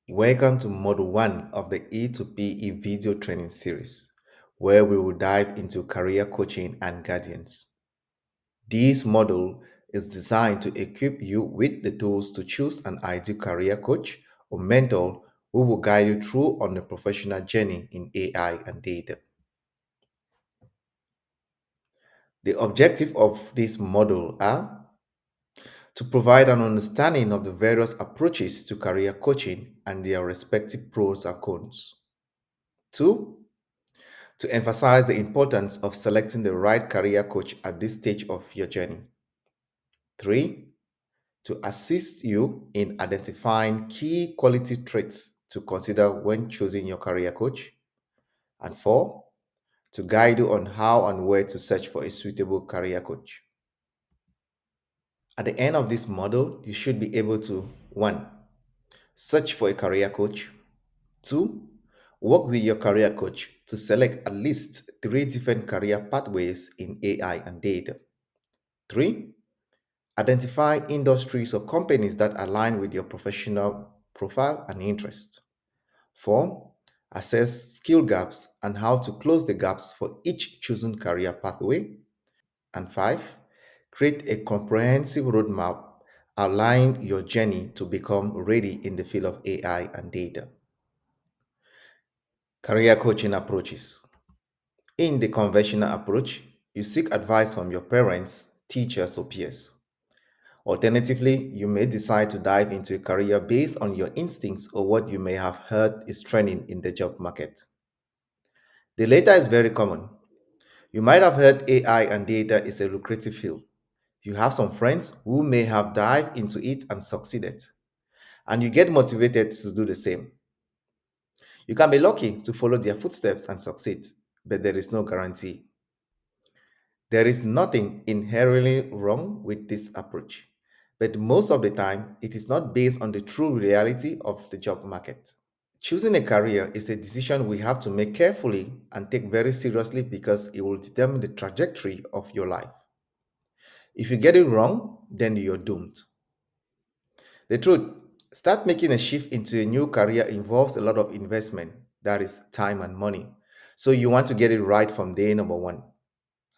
Welcome to Module 1 of the E2PE video training series, where we will dive into career coaching and guidance. This module is designed to equip you with the tools to choose an ideal career coach or mentor who will guide you through on a professional journey in AI and data. The objective of this module are to provide an understanding of the various approaches to career coaching and their respective pros and cons. Two, to emphasize the importance of selecting the right career coach at this stage of your journey. Three, to assist you in identifying key quality traits to consider when choosing your career coach. And four, to guide you on how and where to search for a suitable career coach. At the end of this model, you should be able to 1. Search for a career coach. 2. Work with your career coach to select at least 3 different career pathways in AI and data. 3. Identify industries or companies that align with your professional profile and interest. 4. Assess skill gaps and how to close the gaps for each chosen career pathway. And 5. Create a comprehensive roadmap outline your journey to become ready in the field of AI and data. Career coaching approaches. In the conventional approach, you seek advice from your parents, teachers, or peers. Alternatively, you may decide to dive into a career based on your instincts or what you may have heard is trending in the job market. The latter is very common. You might have heard AI and data is a lucrative field. You have some friends who may have dived into it and succeeded, and you get motivated to do the same. You can be lucky to follow their footsteps and succeed, but there is no guarantee. There is nothing inherently wrong with this approach, but most of the time, it is not based on the true reality of the job market. Choosing a career is a decision we have to make carefully and take very seriously because it will determine the trajectory of your life. If you get it wrong, then you're doomed. The truth, start making a shift into a new career involves a lot of investment, that is, time and money. So you want to get it right from day number one.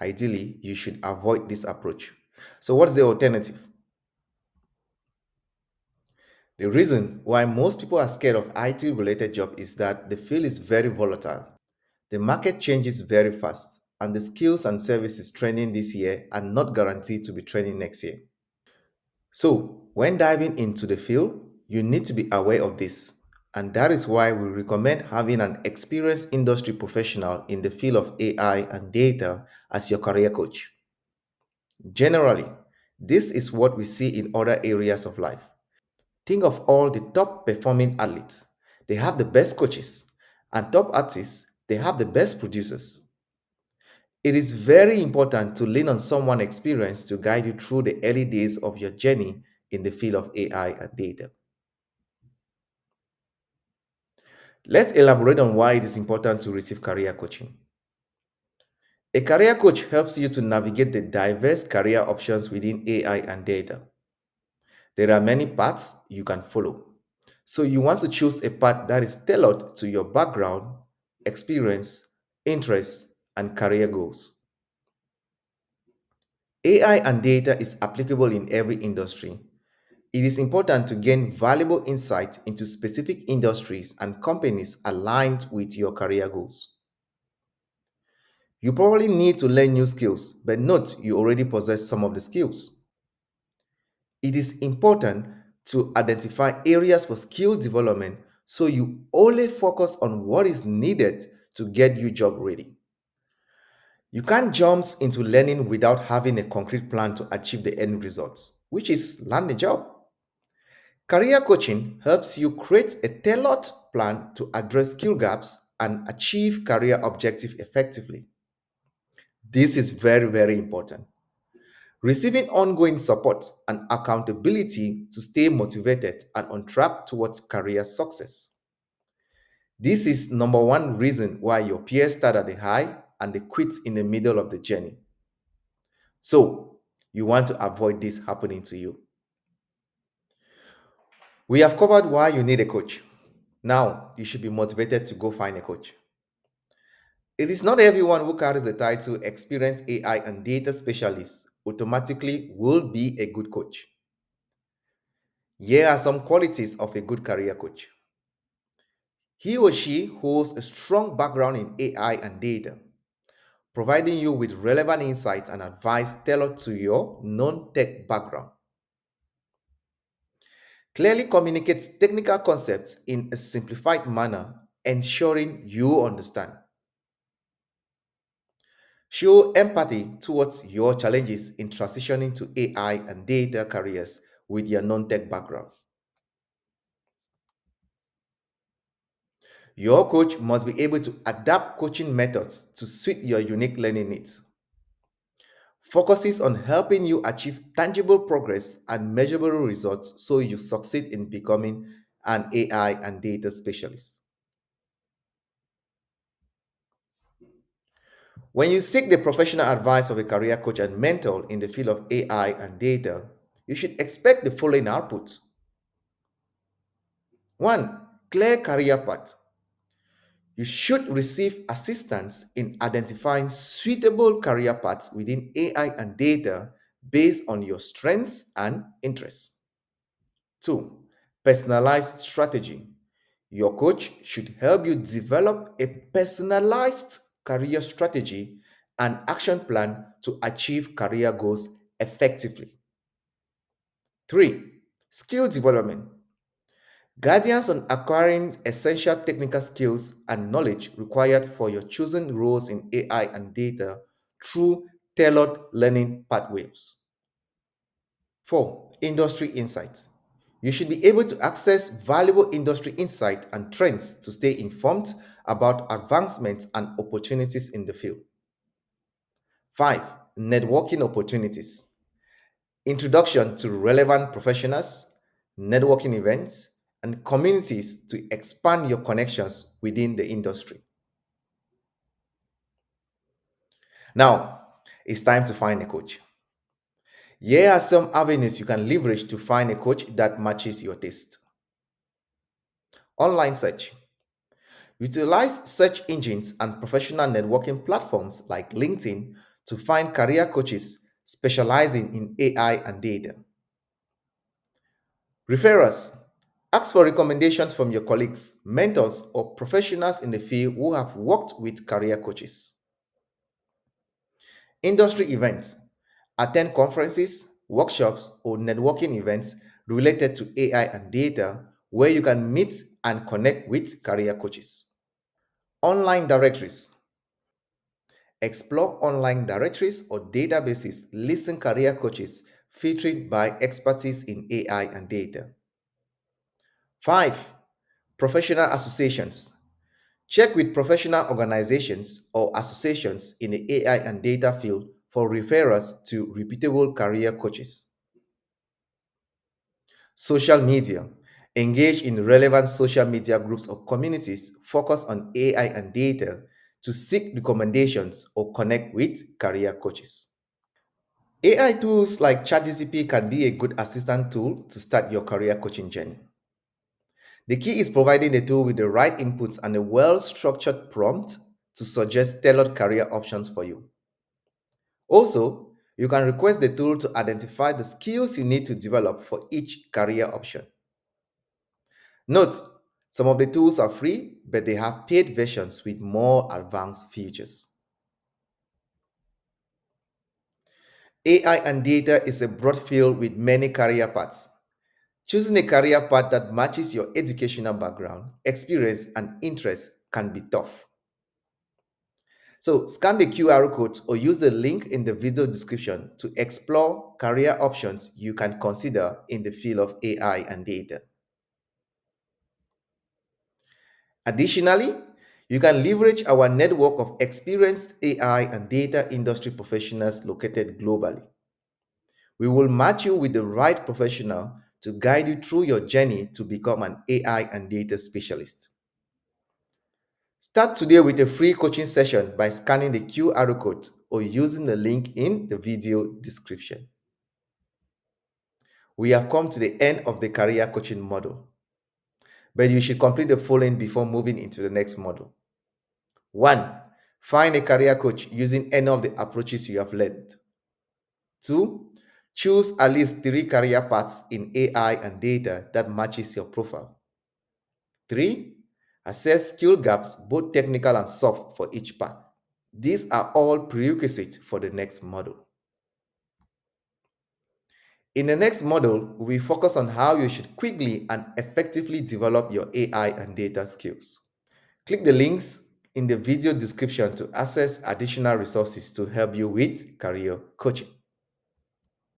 Ideally, you should avoid this approach. So, what's the alternative? The reason why most people are scared of IT related job is that the field is very volatile. The market changes very fast, and the skills and services trending this year are not guaranteed to be trending next year. So, when diving into the field, you need to be aware of this, and that is why we recommend having an experienced industry professional in the field of AI and data as your career coach. Generally, this is what we see in other areas of life. Think of all the top performing athletes. They have the best coaches, and top artists, they have the best producers. It is very important to lean on someone experienced to guide you through the early days of your journey in the field of AI and data. Let's elaborate on why it is important to receive career coaching. A career coach helps you to navigate the diverse career options within AI and data. There are many paths you can follow. So you want to choose a path that is tailored to your background, experience, interests, and career goals. AI and data is applicable in every industry. It is important to gain valuable insight into specific industries and companies aligned with your career goals. You probably need to learn new skills, but note you already possess some of the skills. It is important to identify areas for skill development so you only focus on what is needed to get you job ready. You can't jump into learning without having a concrete plan to achieve the end results, which is land a job. Career coaching helps you create a tailored plan to address skill gaps and achieve career objectives effectively. This is very, very important. Receiving ongoing support and accountability to stay motivated and on track towards career success. This is number one reason why your peers start at the high and they quit in the middle of the journey. So, you want to avoid this happening to you. We have covered why you need a coach. Now, you should be motivated to go find a coach. It is not everyone who carries the title Experienced AI and Data Specialist automatically will be a good coach. Here are some qualities of a good career coach. He or she holds a strong background in AI and data, providing you with relevant insights and advice tailored to your non tech background. Clearly communicates technical concepts in a simplified manner, ensuring you understand. Show empathy towards your challenges in transitioning to AI and data careers with your non tech background. Your coach must be able to adapt coaching methods to suit your unique learning needs. Focuses on helping you achieve tangible progress and measurable results so you succeed in becoming an AI and data specialist. When you seek the professional advice of a career coach and mentor in the field of AI and data, you should expect the following outputs. One, clear career path. You should receive assistance in identifying suitable career paths within AI and data based on your strengths and interests. Two, personalized strategy. Your coach should help you develop a personalized career strategy and action plan to achieve career goals effectively. Three, skill development. Guidance on acquiring essential technical skills and knowledge required for your chosen roles in AI and data through tailored learning pathways. Four, industry insights. You should be able to access valuable industry insight and trends to stay informed about advancements and opportunities in the field. Five, networking opportunities. Introduction to relevant professionals, networking events, and communities to expand your connections within the industry. Now, it's time to find a coach. Here are some avenues you can leverage to find a coach that matches your taste. Online search. Utilize search engines and professional networking platforms like LinkedIn to find career coaches specializing in AI and data. Referrals. Ask for recommendations from your colleagues, mentors, or professionals in the field who have worked with career coaches. Industry events. Attend conferences, workshops, or networking events related to AI and data where you can meet and connect with career coaches. Online directories. Explore online directories or databases listing career coaches featured by expertise in AI and data. 5. Professional associations. Check with professional organizations or associations in the AI and data field for referrals to reputable career coaches. Social media. Engage in relevant social media groups or communities focused on AI and data to seek recommendations or connect with career coaches. AI tools like ChatGPT can be a good assistant tool to start your career coaching journey. The key is providing the tool with the right inputs and a well-structured prompt to suggest tailored career options for you. Also, you can request the tool to identify the skills you need to develop for each career option. Note, some of the tools are free, but they have paid versions with more advanced features. AI and data is a broad field with many career paths. Choosing a career path that matches your educational background, experience, and interests can be tough. So, scan the QR code or use the link in the video description to explore career options you can consider in the field of AI and data. Additionally, you can leverage our network of experienced AI and data industry professionals located globally. We will match you with the right professional to guide you through your journey to become an AI and data specialist. Start today with a free coaching session by scanning the QR code or using the link in the video description. We have come to the end of the career coaching model. but you should complete the following before moving into the next model. 1. Find a career coach using any of the approaches you have learned. 2. Choose at least 3 career paths in AI and data that matches your profile. 3. Assess skill gaps, both technical and soft, for each path. These are all prerequisites for the next model. In the next model, we focus on how you should quickly and effectively develop your AI and data skills. Click the links in the video description to access additional resources to help you with career coaching.